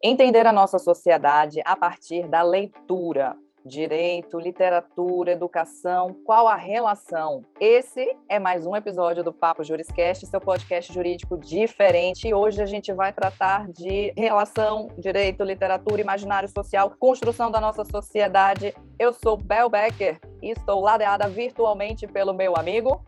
Entender a nossa sociedade a partir da leitura. Direito, literatura, educação, qual a relação? Esse é mais um episódio do Papo Juriscast, seu podcast jurídico diferente. E hoje a gente vai tratar de relação, direito, literatura, imaginário social, construção da nossa sociedade. Eu sou Bel Becker e estou ladeada virtualmente pelo meu amigo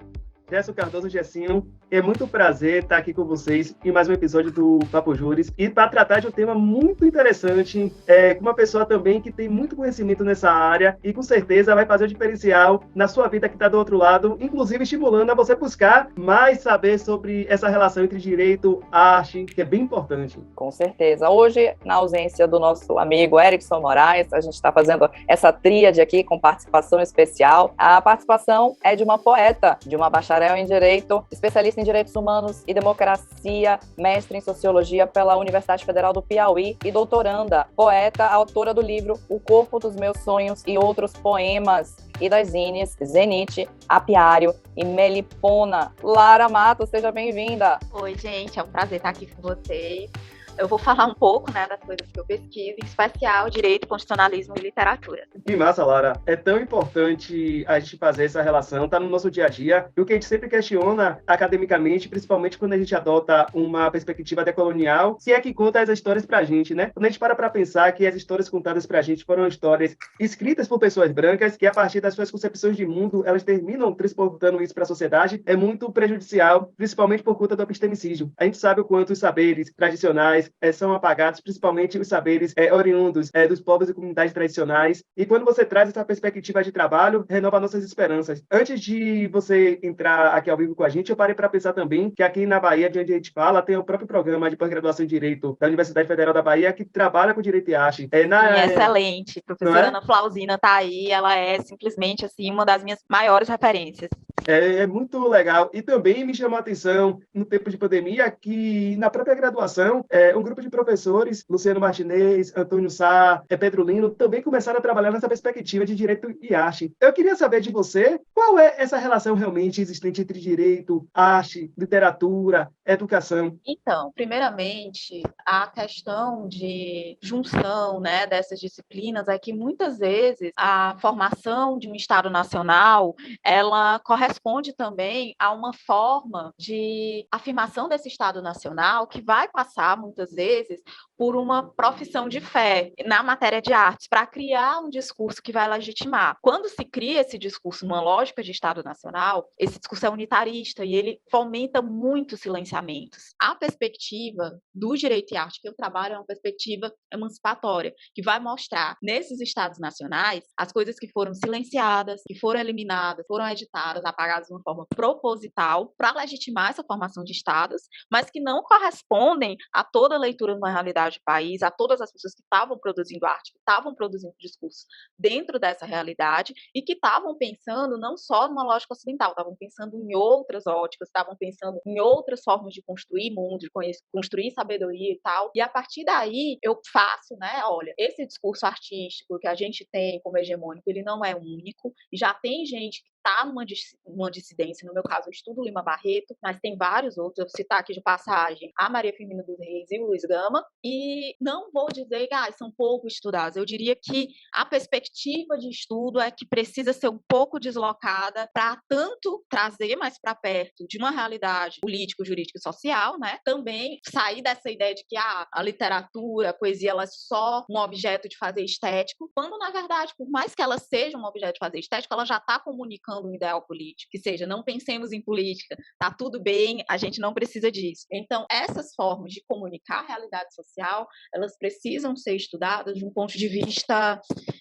Gerson Cardoso Gessinho. É muito um prazer estar aqui com vocês em mais um episódio do Papo Juris e para tratar de um tema muito interessante, com uma pessoa também que tem muito conhecimento nessa área e com certeza vai fazer o diferencial na sua vida que está do outro lado, inclusive estimulando a você buscar mais saber sobre essa relação entre direito e arte, que é bem importante. Com certeza. Hoje, na ausência do nosso amigo Erickson Moraes, a gente está fazendo essa tríade aqui com participação especial. A participação é de uma poeta, de uma bacharel em Direito, especialista em Direitos Humanos e Democracia, mestre em Sociologia pela Universidade Federal do Piauí e doutoranda, poeta, autora do livro O Corpo dos Meus Sonhos e Outros Poemas, e das zines Zenite, Apiário e Melipona. Lara Matos, seja bem-vinda. Oi, gente, é um prazer estar aqui com vocês. Eu vou falar um pouco, das coisas que eu pesquiso, em especial Direito, Constitucionalismo e Literatura. Que massa, Lara. É tão importante a gente fazer essa relação, tá no nosso dia a dia. E o que a gente sempre questiona academicamente, principalmente quando a gente adota uma perspectiva decolonial, se é que conta as histórias pra gente, né? Quando a gente para pensar que as histórias contadas pra gente foram histórias escritas por pessoas brancas, que a partir das suas concepções de mundo, elas terminam transportando isso para a sociedade, é muito prejudicial, principalmente por conta do epistemicídio. A gente sabe o quanto os saberes tradicionais são apagados, principalmente os saberes oriundos dos povos e comunidades tradicionais. E quando você traz essa perspectiva de trabalho, renova nossas esperanças. Antes de você entrar aqui ao vivo com a gente, eu parei para pensar também que aqui na Bahia, de onde a gente fala, tem o próprio programa de pós-graduação em Direito da Universidade Federal da Bahia, que trabalha com Direito e Arte. Excelente. Professora Ana Flauzina está aí, ela é simplesmente assim, uma das minhas maiores referências. É muito legal. E também me chamou a atenção, no tempo de pandemia, que na própria graduação, um grupo de professores, Luciano Martinez, Antônio Sá, Pedro Lino, também começaram a trabalhar nessa perspectiva de direito e arte. Eu queria saber de você, qual é essa relação realmente existente entre direito, arte, literatura, educação? Então, primeiramente, a questão de junção, dessas disciplinas é que muitas vezes a formação de um Estado Nacional, ela corresponde também a uma forma de afirmação desse Estado Nacional que vai passar, muitas vezes, por uma profissão de fé na matéria de artes, para criar um discurso que vai legitimar. Quando se cria esse discurso numa lógica de Estado Nacional, esse discurso é unitarista e ele fomenta muitos silenciamentos. A perspectiva do direito e arte que eu trabalho é uma perspectiva emancipatória, que vai mostrar, nesses Estados Nacionais, as coisas que foram silenciadas, que foram eliminadas, foram editadas, apagadas de uma forma proposital, para legitimar essa formação de Estados, mas que não correspondem a toda a leitura de uma realidade do país, a todas as pessoas que estavam produzindo arte, que estavam produzindo discurso dentro dessa realidade e que estavam pensando não só numa lógica ocidental, estavam pensando em outras óticas, estavam pensando em outras formas de construir mundo, de construir sabedoria e tal. E a partir daí eu faço, olha, esse discurso artístico que a gente tem como hegemônico, ele não é único, já tem gente que está numa dissidência, no meu caso eu estudo Lima Barreto, mas tem vários outros, eu vou citar aqui de passagem a Maria Firmina dos Reis e o Luiz Gama, e não vou dizer que são pouco estudados, eu diria que a perspectiva de estudo é que precisa ser um pouco deslocada para tanto trazer mais para perto de uma realidade político, jurídica e social, também sair dessa ideia de que a literatura, a poesia, ela é só um objeto de fazer estético, quando na verdade, por mais que ela seja um objeto de fazer estético, ela já está comunicando um ideal político, que seja, não pensemos em política, tá tudo bem, a gente não precisa disso. Então, essas formas de comunicar a realidade social, elas precisam ser estudadas de um ponto de vista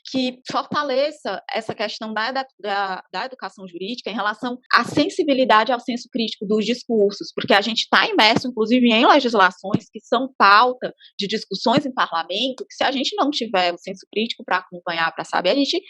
que fortaleça essa questão da educação jurídica em relação à sensibilidade ao senso crítico dos discursos, porque a gente está imerso, inclusive, em legislações que são pauta de discussões em parlamento, que se a gente não tiver o senso crítico para acompanhar, para saber, a gente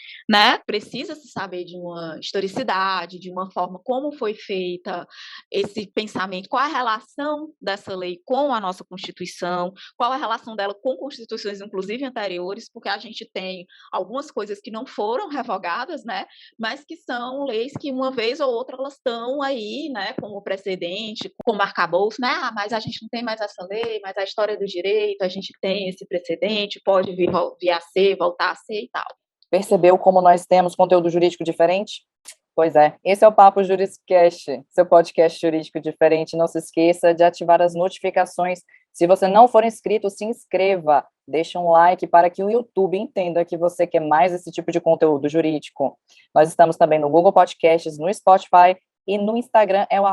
precisa se saber de uma historicidade historicidade, de uma forma como foi feita esse pensamento, qual a relação dessa lei com a nossa Constituição, qual a relação dela com constituições, inclusive anteriores, porque a gente tem algumas coisas que não foram revogadas, né, mas que são leis que uma vez ou outra elas estão aí, né, como precedente, como arcabouço, né, mas a gente não tem mais essa lei, mas a história do direito, a gente tem esse precedente, pode vir a ser, voltar a ser e tal. Percebeu como nós temos conteúdo jurídico diferente? Pois é, esse é o Papo Juriscast, seu podcast jurídico diferente. Não se esqueça de ativar as notificações. Se você não for inscrito, se inscreva. Deixe um like para que o YouTube entenda que você quer mais esse tipo de conteúdo jurídico. Nós estamos também no Google Podcasts, no Spotify e no Instagram é o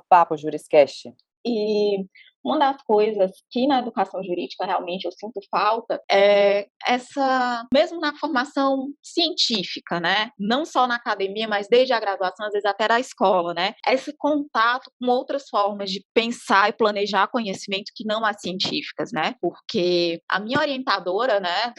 @papojuriscast. E uma das coisas que na educação jurídica realmente eu sinto falta é essa, mesmo na formação científica, né? Não só na academia, mas desde a graduação, às vezes até da escola, né? Esse contato com outras formas de pensar e planejar conhecimento que não as científicas, né? Porque a minha orientadora, né,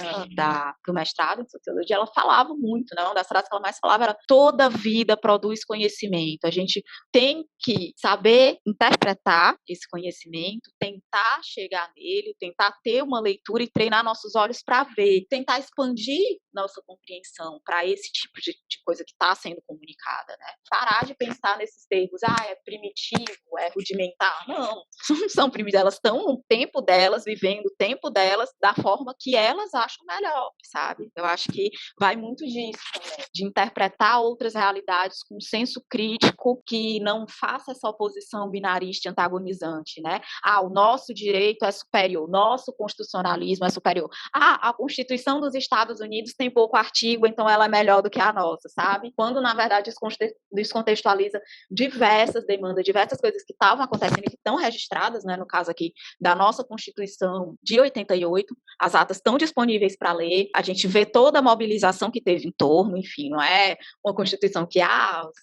do mestrado em sociologia, ela falava muito, né? Uma das frases que ela mais falava era: toda vida produz conhecimento. A gente tem que saber interpretar esse conhecimento, tentar chegar nele, tentar ter uma leitura e treinar nossos olhos para ver, tentar expandir nossa compreensão para esse tipo de coisa que está sendo comunicada, né? Parar de pensar nesses termos, é primitivo, é rudimentar. Não são primitivas, elas estão no tempo delas, vivendo o tempo delas, da forma que elas acham melhor, sabe? Eu acho que vai muito disso também, de interpretar outras realidades com senso crítico, que não faça essa oposição binarista e antagonizante, né? O nosso direito é superior, o nosso constitucionalismo é superior. A Constituição dos Estados Unidos tem pouco artigo, então ela é melhor do que a nossa, sabe? Quando, na verdade, descontextualiza diversas demandas, diversas coisas que estavam acontecendo e que estão registradas, né, no caso aqui, da nossa Constituição de 88, as atas estão disponíveis para ler, a gente vê toda a mobilização que teve em torno, enfim, não é uma Constituição que,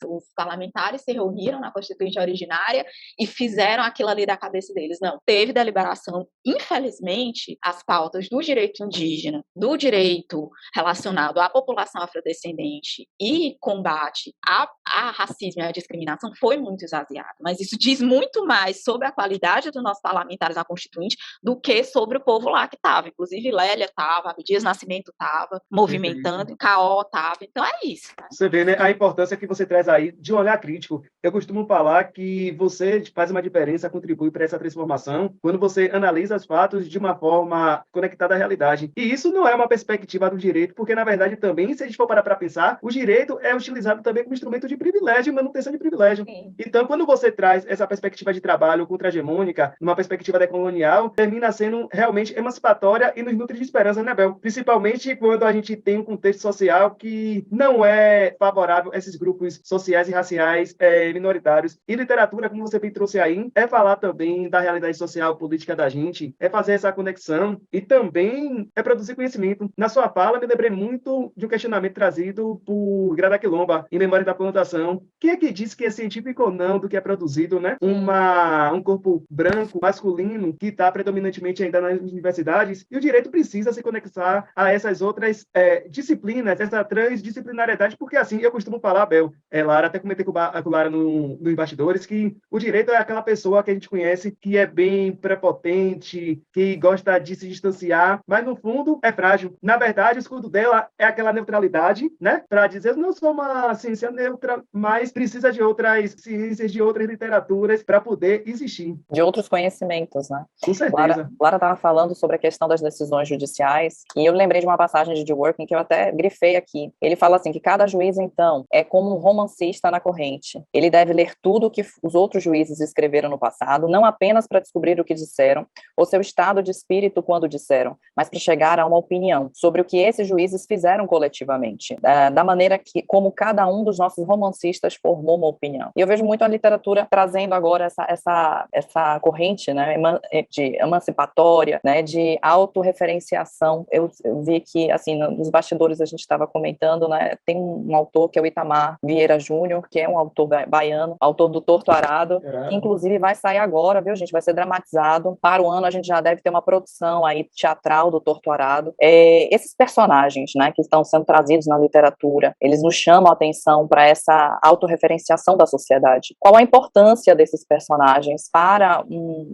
os parlamentares se reuniram na Constituinte originária e fizeram aquilo ali da cabeça deles. Não, teve deliberação. Infelizmente, as pautas do direito indígena, do direito relacionado à população afrodescendente e combate a racismo e à discriminação foi muito esvaziado. Mas isso diz muito mais sobre a qualidade dos nossos parlamentares na Constituinte do que sobre o povo lá que estava. Inclusive, Lélia estava, Abdias Nascimento estava movimentando, Caó estava. Então, é isso. Né? Você vê, né, a importância que você traz aí de um olhar crítico. Eu costumo falar que você faz uma diferença, contribui para essa transformação quando você analisa os fatos de uma forma conectada à realidade. E isso não é uma perspectiva do direito, porque, na verdade, também, se a gente for parar para pensar, o direito é utilizado também como instrumento de privilégio e manutenção de privilégio. Sim. Então, quando você traz essa perspectiva de trabalho contra-hegemônica, numa perspectiva decolonial, termina sendo realmente emancipatória e nos nutre de esperança, né, Bel? Principalmente quando a gente tem um contexto social que não é favorável a esses grupos sociais e raciais minoritários. E literatura, como você bem trouxe aí, é falar também da realidade social, política da gente, é fazer essa conexão e também é produzir conhecimento. Na sua fala, me lembrei muito de um questionamento trazido por Grada Quilomba, em Memória da Plantação. Quem é que diz que é científico ou não do que é produzido, né? Um corpo branco, masculino, que está predominantemente ainda nas universidades, e o direito precisa se conectar a essas outras disciplinas, essa transdisciplinariedade, porque assim, eu costumo falar, Bel, Lara, até comentei com o Lara nos bastidores, que o direito é aquela pessoa que a gente conhece que é bem prepotente, que gosta de se distanciar, mas no fundo é frágil. Na verdade, o escudo dela é aquela neutralidade, né? Para dizer, eu não sou uma ciência neutra, mas precisa de outras ciências, de outras literaturas para poder existir. De outros conhecimentos, né? Com certeza. Lara estava falando sobre a questão das decisões judiciais, e eu lembrei de uma passagem de Dworkin que eu até grifei aqui. Ele fala assim, que cada juiz, então, é como um romancista na corrente. Ele deve ler tudo o que os outros juízes escreveram no passado, não apenas para descobrir o que disseram, ou seu estado de espírito quando disseram, mas para chegar a uma opinião sobre o que esses juízes fizeram coletivamente, da maneira como cada um dos nossos romancistas formou uma opinião. E eu vejo muito a literatura trazendo agora essa corrente, né, de emancipatória, né, de autorreferenciação. Eu vi que, assim, nos bastidores a gente estava comentando, né, tem um autor que é o Itamar Vieira Júnior, que é um autor baiano, autor do Torto Arado, que inclusive vai sair agora, viu, gente? vai ser dramatizado. Para o ano a gente já deve ter uma produção aí teatral do Torturado. Esses personagens, né, que estão sendo trazidos na literatura, eles nos chamam a atenção para essa autorreferenciação da sociedade. Qual a importância desses personagens para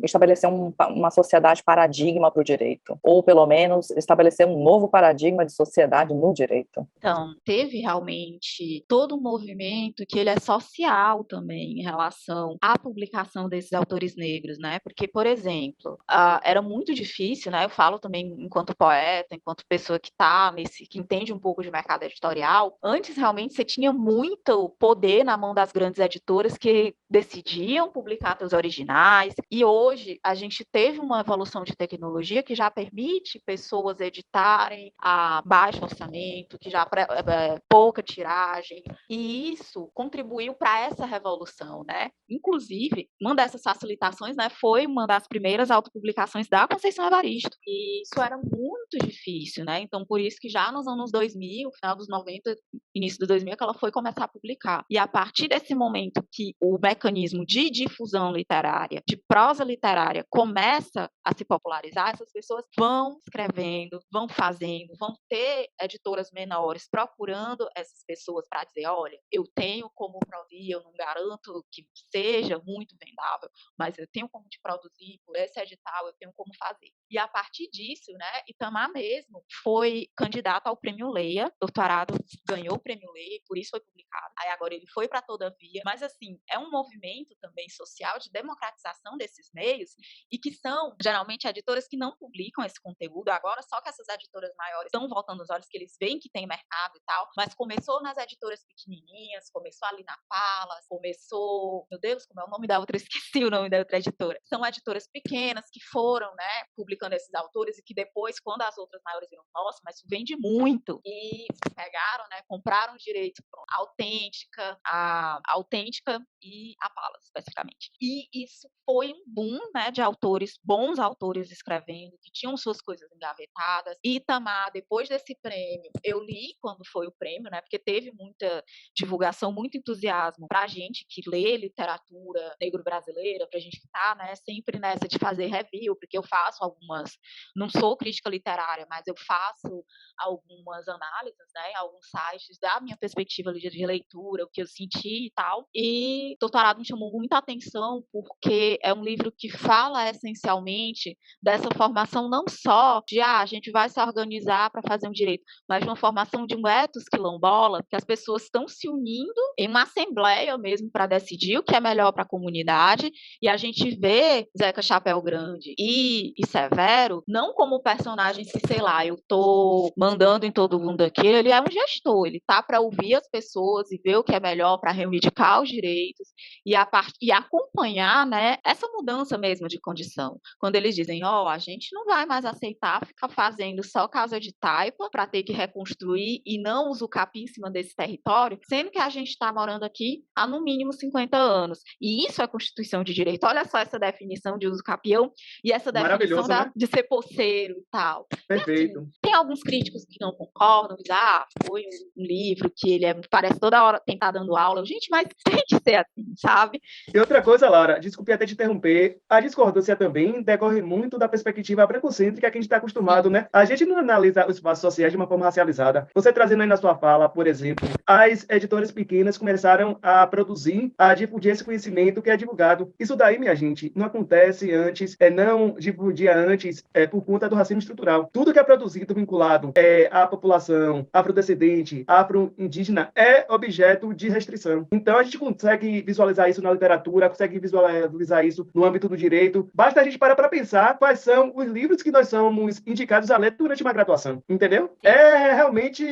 estabelecer uma sociedade paradigma para o direito? Ou, pelo menos, estabelecer um novo paradigma de sociedade no direito? Então, teve realmente todo um movimento que ele é social também em relação à publicação desses autores negros, né? Porque, por exemplo, era muito difícil, né? Eu falo também enquanto poeta, enquanto pessoa que que entende um pouco de mercado editorial. Antes, realmente, você tinha muito poder na mão das grandes editoras que decidiam publicar seus originais. E hoje a gente teve uma evolução de tecnologia que já permite pessoas editarem a baixo orçamento, que já pouca tiragem, e isso contribuiu para essa revolução, né? Inclusive, uma dessas facilitações, né, foi uma das primeiras autopublicações da Conceição Evaristo, e isso era muito difícil, né? Então, por isso que já nos anos 2000, final dos 90, início dos 2000, que ela foi começar a publicar. E a partir desse momento que o mecanismo de difusão literária, de prosa literária, começa a se popularizar, essas pessoas vão escrevendo, vão fazendo, vão ter editoras menores procurando essas pessoas para dizer, olha, eu tenho como produzir, eu não garanto que seja muito vendável, mas eu tenho como te produzir por esse edital, eu tenho como fazer. E a partir disso, né, Itamar mesmo foi candidato ao Prêmio Leia, doutorado, ganhou o Prêmio Leia, e por isso foi publicado. Aí agora ele foi para Todavia, mas assim, é um movimento também social de democratização desses meios e que são, geralmente, editoras que não publicam esse conteúdo agora, só que essas editoras maiores estão voltando os olhos, que eles veem que tem mercado e tal, mas começou nas editoras pequenininhas, começou ali na Palas, começou, meu Deus, como é o nome da outra? Esqueci o nome da outra editora. São editoras pequenas que foram, né, publicando esses autores e que depois, quando as outras maiores viram, nossa, mas isso vende muito, e pegaram, né, compraram os direitos a Autêntica e a Palas, especificamente. E isso foi um boom, né, de autores, bons autores escrevendo, que tinham suas coisas engavetadas. E Itamar, depois desse prêmio, eu li quando foi o prêmio, né, porque teve muita divulgação, muito entusiasmo pra gente que lê literatura negro-brasileira, pra gente que tá, né, sempre nessa de fazer review, porque eu faço algumas, não sou crítica literária, mas eu faço algumas análises, né, em alguns sites da minha perspectiva de leitura, o que eu senti e tal. E Doutorado me chamou muita atenção porque é um livro que fala essencialmente dessa formação não só de a gente vai se organizar para fazer um direito, mas de uma formação de um ethos quilombola, que as pessoas estão se unindo em uma assembleia mesmo para decidir o que é melhor para a comunidade, e a gente vê Zeca Chapéu Grande e Severo não como personagens que, sei lá, eu tô mandando em todo mundo aqui, ele é um gestor, ele tá para ouvir as pessoas e ver o que é melhor para reivindicar os direitos e acompanhar, né, essa mudança mesmo de condição. Quando eles dizem, a gente não vai mais aceitar ficar fazendo só casa de taipa para ter que reconstruir e não usucapiar em cima desse território, sendo que a gente está morando aqui há no mínimo 50 anos. E isso é Constituição de Direito. Olha só essa definição de usucapião e essa definição né? de ser poceiro e tal. Perfeito. E, assim, tem alguns críticos que não concordam, dizem, foi um livro que ele parece toda hora tentar dando aula. Gente, mas tem que ser assim, sabe? E outra coisa, Laura, desculpe até te interromper, a discordância também decorre muito da perspectiva brancocêntrica que a gente está acostumado, né? A gente não analisa os espaços sociais de uma forma racializada. Você trazendo aí na sua fala, por exemplo, as editoras pequenas começaram a produzir, a difundir esse conhecimento que é divulgado. Isso daí, minha gente, não acontece antes, não difundia antes por conta do racismo estrutural. Tudo que é produzido vinculado à população afrodescendente, afro-indígena, é objeto de restrição. Então, a gente consegue visualizar isso na literatura, consegue visualizar isso no âmbito do direito. Basta a gente parar para pensar quais são os livros que nós somos indicados a ler durante uma graduação, entendeu? É realmente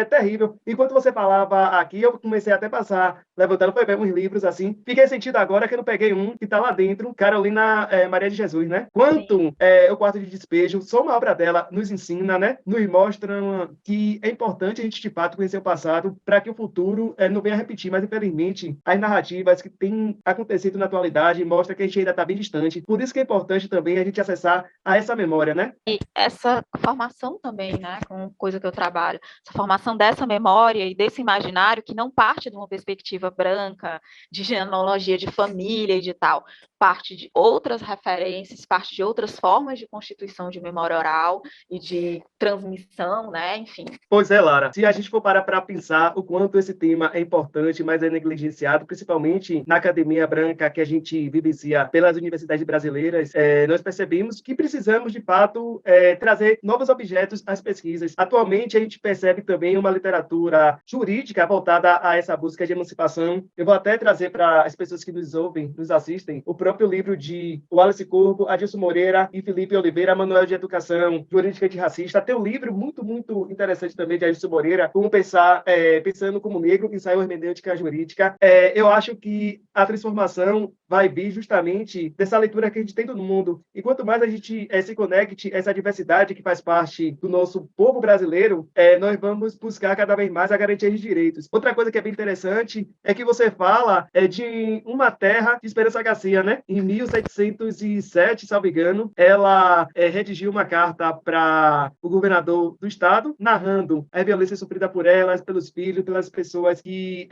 terrível. Enquanto você falava aqui, eu comecei até a passar, levantando, foi ver uns livros assim. Fiquei sentido agora que eu não peguei um que tá lá dentro, Carolina Maria de Jesus, né? Quanto o Quarto de Despejo, só uma obra dela, nos ensina, né? nos mostram que é importante a gente, de fato, conhecer o passado para que o futuro não venha a repetir. Mas, infelizmente, as narrativas que têm acontecido na atualidade mostram que a gente ainda está bem distante. Por isso que é importante também a gente acessar a essa memória, né? E essa formação também, né, com coisa que eu trabalho, essa formação dessa memória e desse imaginário que não parte de uma perspectiva branca, de genealogia de família e de tal, parte de outras referências, parte de outras formas de constituição de memória oral e de transmissão, né, enfim. Pois é, Lara, se a gente for parar para pensar o quanto esse tema é importante, mas é negligenciado, principalmente na academia branca que a gente vivencia pelas universidades brasileiras, nós percebemos que precisamos, de fato, trazer novos objetos às pesquisas. Atualmente, a gente percebe também uma literatura jurídica voltada a essa busca de emancipação. Eu vou até trazer para as pessoas que nos ouvem, nos assistem, o próprio livro de Wallace Corbo, Adilson Moreira e Felipe Oliveira, Manual de Educação Jurídica Antirracista. Tem um livro muito, muito interessante também de Adilson Moreira, Como Pensar, Pensando como Negro, Ensaio Hermenêutica Jurídica. Eu acho que a transformação vai vir justamente dessa leitura que a gente tem do mundo. E quanto mais a gente se conecte a essa diversidade que faz parte do nosso povo brasileiro, nós vamos buscar cada vez mais a garantia de direitos. Outra coisa que é bem interessante é que você fala de uma terra de Esperança Garcia, né? Em 1707, salvo engano, ela redigiu uma carta para o governador do estado, narrando a violência sofrida por elas, pelos filhos, pelas pessoas que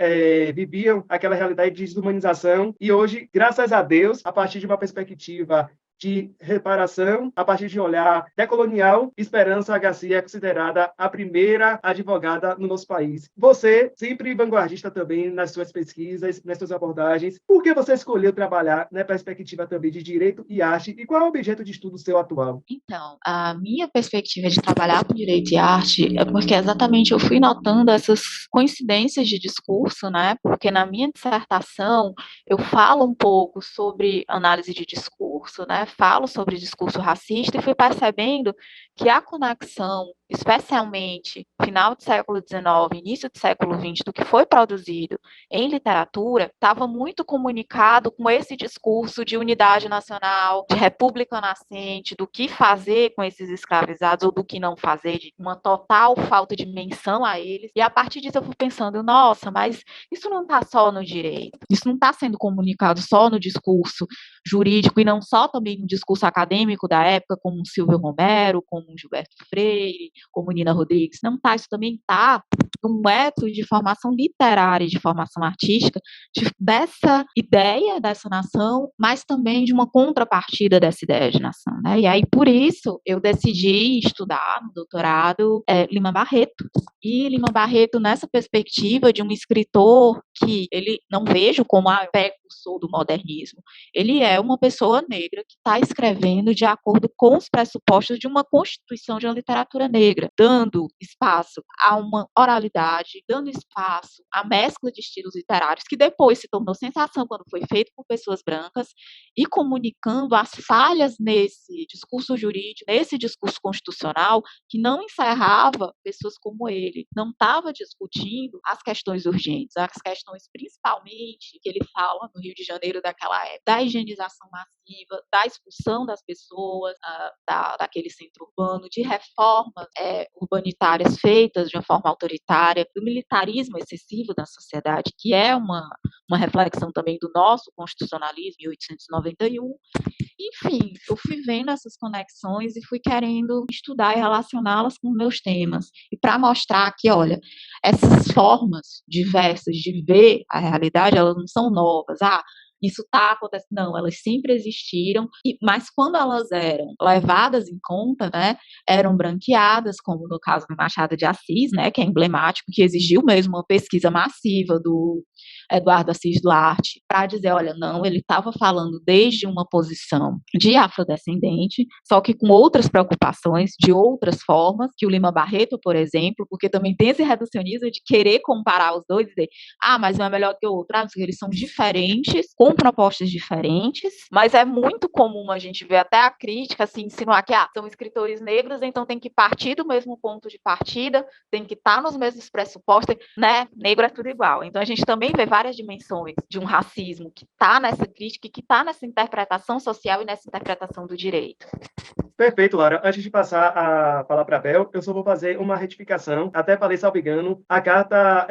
viviam aquela realidade de desumanização. E hoje, graças a Deus, a partir de uma perspectiva de reparação, a partir de um olhar decolonial, Esperança Garcia é considerada a primeira advogada no nosso país. Você, sempre vanguardista também nas suas pesquisas, nas suas abordagens, por que você escolheu trabalhar na perspectiva também de direito e arte, e qual é o objeto de estudo seu atual? Então, a minha perspectiva de trabalhar com direito e arte é porque exatamente eu fui notando essas coincidências de discurso, né? Porque na minha dissertação eu falo um pouco sobre análise de discurso, né? Falo sobre discurso racista e fui percebendo que a conexão, especialmente final do século XIX, início do século XX, do que foi produzido em literatura, estava muito comunicado com esse discurso de unidade nacional, de república nascente, do que fazer com esses escravizados ou do que não fazer, de uma total falta de menção a eles. E a partir disso eu fui pensando, nossa, mas isso não está só no direito, isso não está sendo comunicado só no discurso jurídico e não só também no discurso acadêmico da época, como Silvio Romero, como Gilberto Freire, como Nina Rodrigues. Não está, isso também está no método de formação literária e de formação artística dessa ideia dessa nação, mas também de uma contrapartida dessa ideia de nação, né? E aí, por isso, eu decidi estudar no doutorado Lima Barreto. E Lima Barreto, nessa perspectiva de um escritor que ele não vejo como a precursor do modernismo, ele é uma pessoa negra que está escrevendo de acordo com os pressupostos de uma constituição de uma literatura negra, dando espaço a uma oralidade, dando espaço à mescla de estilos literários, que depois se tornou sensação quando foi feito por pessoas brancas, e comunicando as falhas nesse discurso jurídico, nesse discurso constitucional, que não encerrava pessoas como ele, não estava discutindo as questões urgentes, as questões principalmente que ele fala no Rio de Janeiro daquela época, da higienização massiva, da expulsão das pessoas daquele centro urbano, de reformas urbanitárias feitas de uma forma autoritária, do militarismo excessivo da sociedade, que é uma reflexão também do nosso constitucionalismo, 1891. Enfim, eu fui vendo essas conexões e fui querendo estudar e relacioná-las com meus temas. E para mostrar que, olha, essas formas diversas de ver a realidade, elas não são novas. Isso está acontecendo. Não, elas sempre existiram, mas quando elas eram levadas em conta, né, eram branqueadas, como no caso do Machado de Assis, né, que é emblemático, que exigiu mesmo uma pesquisa massiva do Eduardo Assis Duarte, para dizer, olha, não, ele estava falando desde uma posição de afrodescendente, só que com outras preocupações, de outras formas, que o Lima Barreto, por exemplo, porque também tem esse reducionismo de querer comparar os dois e dizer, mas um é melhor que o outro, eles são diferentes, com propostas diferentes, mas é muito comum a gente ver até a crítica assim, insinuar que são escritores negros, então tem que partir do mesmo ponto de partida, tem que estar nos mesmos pressupostos, né? Negro é tudo igual. Então a gente também vê várias dimensões de um racismo que está nessa crítica e que está nessa interpretação social e nessa interpretação do direito. Perfeito, Laura. Antes de passar a palavra para a Bel, eu só vou fazer uma retificação. Até falei, salvo engano, a carta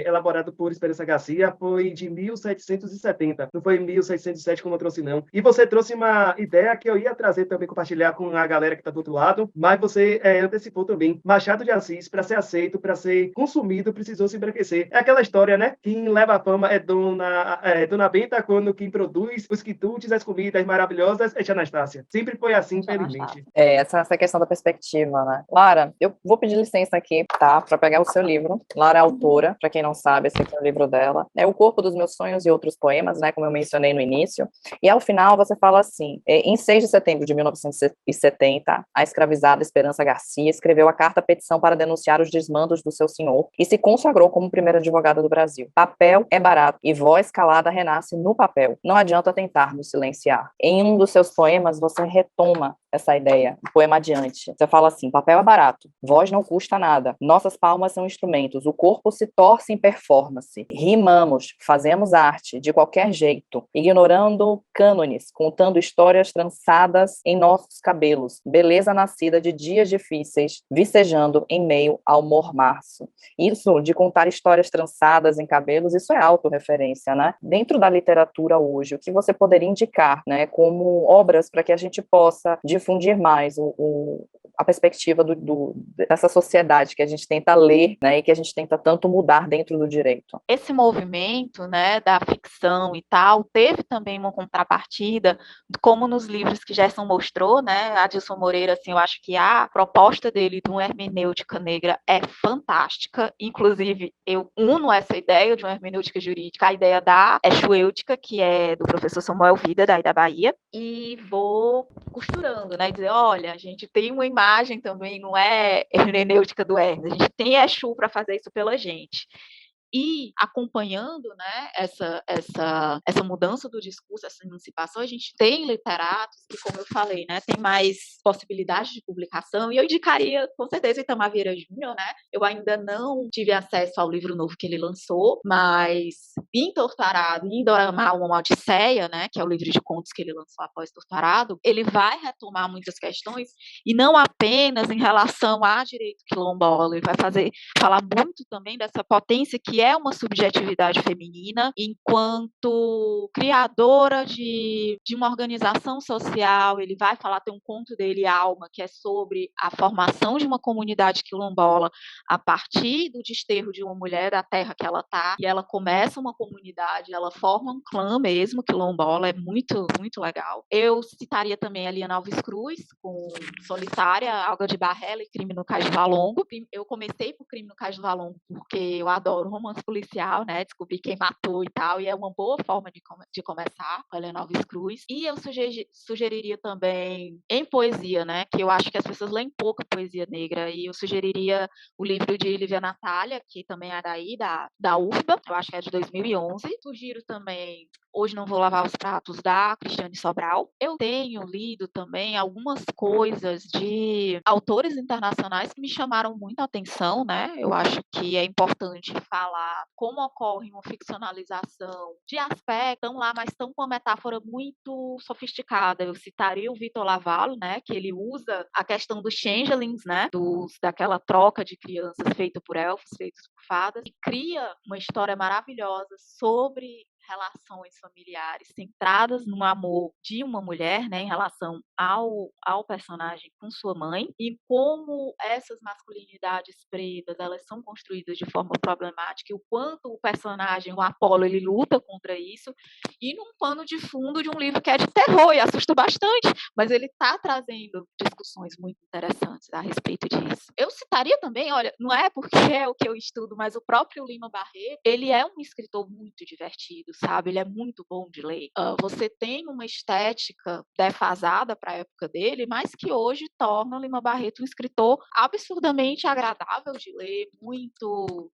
elaborada por Esperança Garcia foi de 1770, não foi em 1607 como eu trouxe, não. E você trouxe uma ideia que eu ia trazer também, compartilhar com a galera que está do outro lado, mas você antecipou também. Machado de Assis, para ser aceito, para ser consumido, precisou se embranquecer. É aquela história, né? Quem leva a fama é Dona Benta, quando quem produz os quitutes, as comidas maravilhosas é Tia Anastácia. Sempre foi assim, infelizmente. Essa questão da perspectiva, né? Lara, eu vou pedir licença aqui, tá? Para pegar o seu livro. Lara é autora, para quem não sabe, esse aqui é o livro dela. É O Corpo dos Meus Sonhos e Outros Poemas, né? Como eu mencionei no início. E ao final você fala assim: em 6 de setembro de 1970, a escravizada Esperança Garcia escreveu a carta-petição para denunciar os desmandos do seu senhor e se consagrou como primeira advogada do Brasil. Papel é barato e voz calada renasce no papel. Não adianta tentar nos silenciar. Em um dos seus poemas, você retoma essa ideia, o poema adiante. Você fala assim: papel é barato, voz não custa nada, nossas palmas são instrumentos, o corpo se torce em performance, rimamos, fazemos arte, de qualquer jeito, ignorando cânones, contando histórias trançadas em nossos cabelos, beleza nascida de dias difíceis, vicejando em meio ao mormaço. Isso de contar histórias trançadas em cabelos, isso é autorreferência, né? Dentro da literatura hoje, o que você poderia indicar, né, como obras para que a gente possa difundir mais a perspectiva dessa sociedade que a gente tenta ler, né, e que a gente tenta tanto mudar dentro do direito. Esse movimento, né, da ficção e tal, teve também uma contrapartida, como nos livros que Gerson mostrou, né, Adilson Moreira, assim, eu acho que a proposta dele de uma hermenêutica negra é fantástica, inclusive eu uno essa ideia de uma hermenêutica jurídica, a ideia da Exuêutica, que é do professor Samuel Vida, daí da Bahia, e vou costurando, né, dizer, olha, a gente tem uma imagem também, não é hermenêutica do Hermes, a gente tem Exu para fazer isso pela gente. E acompanhando, né, essa mudança do discurso, essa emancipação, a gente tem literatos que, como eu falei, né, tem mais possibilidades de publicação, e eu indicaria, com certeza, Itamar Vieira Júnior, né? Eu ainda não tive acesso ao livro novo que ele lançou, mas em Torturado e em Doramar, uma Odisseia, né, que é o livro de contos que ele lançou após Torturado, ele vai retomar muitas questões, e não apenas em relação a direito quilombola, ele vai falar muito também dessa potência que é uma subjetividade feminina, enquanto criadora de uma organização social. Ele vai falar, tem um conto dele, Alma, que é sobre a formação de uma comunidade quilombola a partir do desterro de uma mulher da terra que ela está, e ela começa uma comunidade, ela forma um clã mesmo, quilombola, é muito, muito legal. Eu citaria também a Liana Alves Cruz, com Solitária, Alga de Barrela e Crime no Cais do Valongo. Eu comecei por Crime no Cais do Valongo porque eu adoro romance policial, né? Descobrir quem matou e tal, e é uma boa forma de começar com a Helena Alves Cruz. E eu sugeriria também em poesia, né? Que eu acho que as pessoas leem pouca poesia negra, e eu sugeriria o livro de Lívia Natália, que também é daí, da UFBA, eu acho que é de 2011. Sugiro também Hoje Não Vou Lavar os Pratos, da Cristiane Sobral. Eu tenho lido também algumas coisas de autores internacionais que me chamaram muita atenção, né? Eu acho que é importante falar como ocorre uma ficcionalização de aspectos lá, mas estão com uma metáfora muito sofisticada. Eu citaria o Vitor Lavallo, né? Que ele usa a questão dos changelings, né? Daquela troca de crianças feita por elfos, feitos por fadas, e cria uma história maravilhosa sobre relações familiares centradas no amor de uma mulher, né, em relação ao personagem com sua mãe, e como essas masculinidades pretas, elas são construídas de forma problemática, e o quanto o personagem, o Apolo, ele luta contra isso, e num pano de fundo de um livro que é de terror, e assusta bastante, mas ele está trazendo discussões muito interessantes a respeito disso. Eu citaria também, olha, não é porque é o que eu estudo, mas o próprio Lima Barreto, ele é um escritor muito divertido, sabe? Ele é muito bom de ler. Você tem uma estética defasada para a época dele, mas que hoje torna o Lima Barreto um escritor absurdamente agradável de ler, muito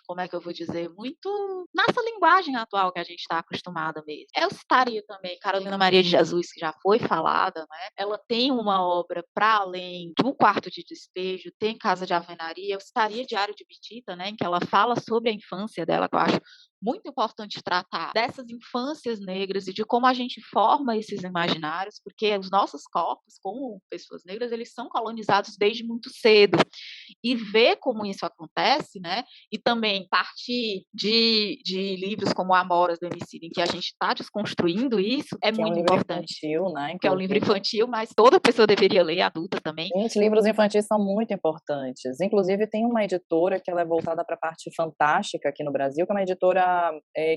como é que eu vou dizer, muito nessa linguagem atual que a gente está acostumada mesmo. Eu citaria também Carolina Maria de Jesus, que já foi falada, né? Ela tem uma obra para além do Quarto de Despejo, tem Casa de Alvenaria. Eu citaria Diário de Bitita, né, em que ela fala sobre a infância dela, que eu acho muito importante tratar dessas infâncias negras e de como a gente forma esses imaginários, porque os nossos corpos, como pessoas negras, eles são colonizados desde muito cedo. E ver como isso acontece, né? E também partir de livros como Amoras, do Emicida, em que a gente está desconstruindo isso, é muito importante. Que é um livro infantil, né? Que é um livro infantil, mas toda pessoa deveria ler, adulta também. Gente, livros infantis são muito importantes. Inclusive, tem uma editora que ela é voltada para a parte fantástica aqui no Brasil, que é uma editora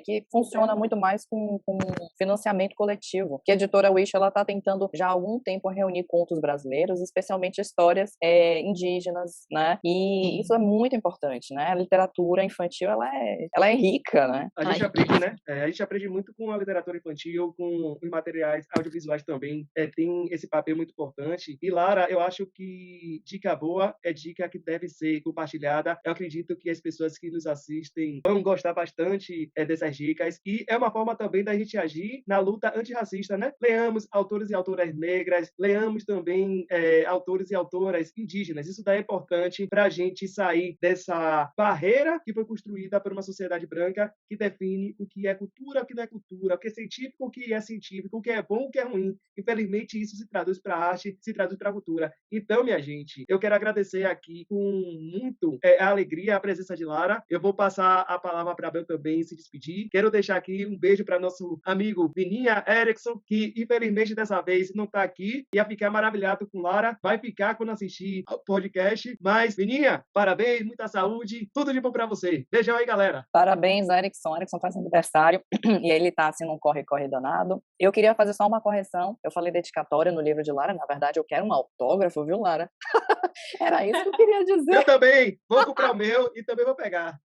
que funciona muito mais com financiamento coletivo. Que a editora Wish, ela está tentando já há algum tempo reunir contos brasileiros, especialmente histórias indígenas, né? E isso é muito importante, né? A literatura infantil, ela é rica, né? A gente aprende, né? A gente aprende muito com a literatura infantil, com os materiais audiovisuais também. Tem esse papel muito importante. E, Lara, eu acho que dica boa é dica que deve ser compartilhada. Eu acredito que as pessoas que nos assistem vão gostar bastante dessas dicas. E é uma forma também da gente agir na luta antirracista, né? Leamos autores e autoras negras, leamos também autores e autoras indígenas. Isso daí é importante para a gente sair dessa barreira que foi construída por uma sociedade branca que define o que é cultura, o que não é cultura, o que é científico, o que é científico, o que é bom, o que é ruim. Infelizmente, isso se traduz para a arte, se traduz para a cultura. Então, minha gente, eu quero agradecer aqui com muito alegria a presença de Lara. Eu vou passar a palavra para a Bel também se despedir. Quero deixar aqui um beijo para nosso amigo Vininha Erickson, que infelizmente dessa vez não está aqui. Ia ficar maravilhado com Lara. Vai ficar quando assistir o podcast. Mas, Vininha, parabéns, muita saúde, tudo de bom para você. Beijão aí, galera. Parabéns, Erickson. Erickson faz aniversário e ele tá assim num corre-corre danado. Eu queria fazer só uma correção. Eu falei dedicatória no livro de Lara. Na verdade, eu quero um autógrafo, viu, Lara? Era isso que eu queria dizer. Eu também vou comprar o meu e também vou pegar.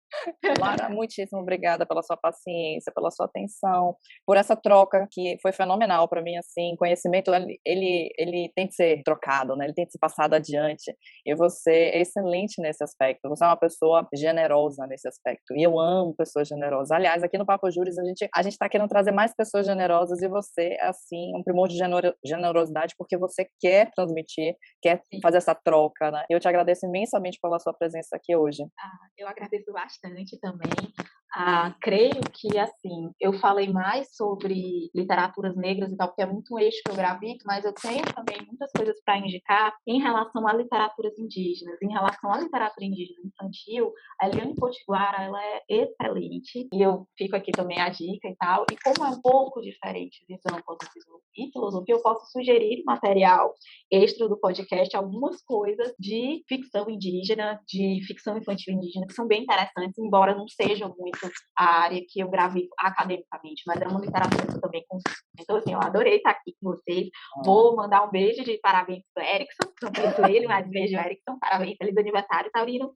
Lara, muitíssimo obrigada pela sua paciência, pela sua atenção, por essa troca que foi fenomenal para mim, assim, conhecimento, ele tem que ser trocado, né? Ele tem que ser passado adiante, e você é excelente nesse aspecto, você é uma pessoa generosa nesse aspecto, e eu amo pessoas generosas. Aliás, aqui no Papo Júris, a gente tá querendo trazer mais pessoas generosas, e você é, assim, um primor de generosidade, porque você quer transmitir, quer fazer essa troca, né? Eu te agradeço imensamente pela sua presença aqui hoje. Eu agradeço bastante também. Creio que, assim, eu falei mais sobre literaturas negras e tal, porque é muito um eixo que eu gravito, mas eu tenho também muitas coisas para indicar em relação a literaturas indígenas. Em relação à literatura indígena infantil, a Eliane Potiguara, ela é excelente, e eu fico aqui também a dica e tal, e como é um pouco diferente visão e filosofia, eu posso sugerir material extra do podcast, algumas coisas de ficção indígena, de ficção infantil indígena, que são bem interessantes, embora não sejam muito a área que eu gravei academicamente, mas é uma literatura que eu também consumo. Então, assim, eu adorei estar aqui com vocês. Vou mandar um beijo de parabéns para o Erickson, não conheço ele, mas beijo, Erickson, parabéns, feliz aniversário, Taurino.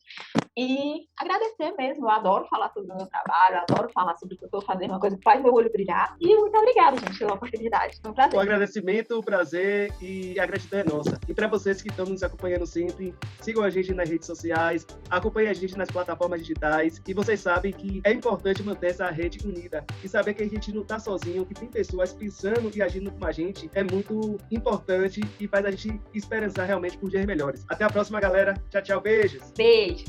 E agradecer mesmo, eu adoro falar sobre o meu trabalho, eu adoro falar sobre o que eu estou fazendo, uma coisa que faz meu olho brilhar. E muito obrigada, gente, pela oportunidade. Foi um prazer. O agradecimento, o prazer e a gratidão é nossa. E para vocês que estão nos acompanhando sempre, sigam a gente nas redes sociais, acompanhem a gente nas plataformas digitais, e vocês sabem que é importante manter essa rede unida e saber que a gente não está sozinho, que tem pessoas pensando e agindo com a gente, é muito importante e faz a gente esperançar realmente por dias melhores. Até a próxima, galera. Tchau, tchau. Beijos. Beijo.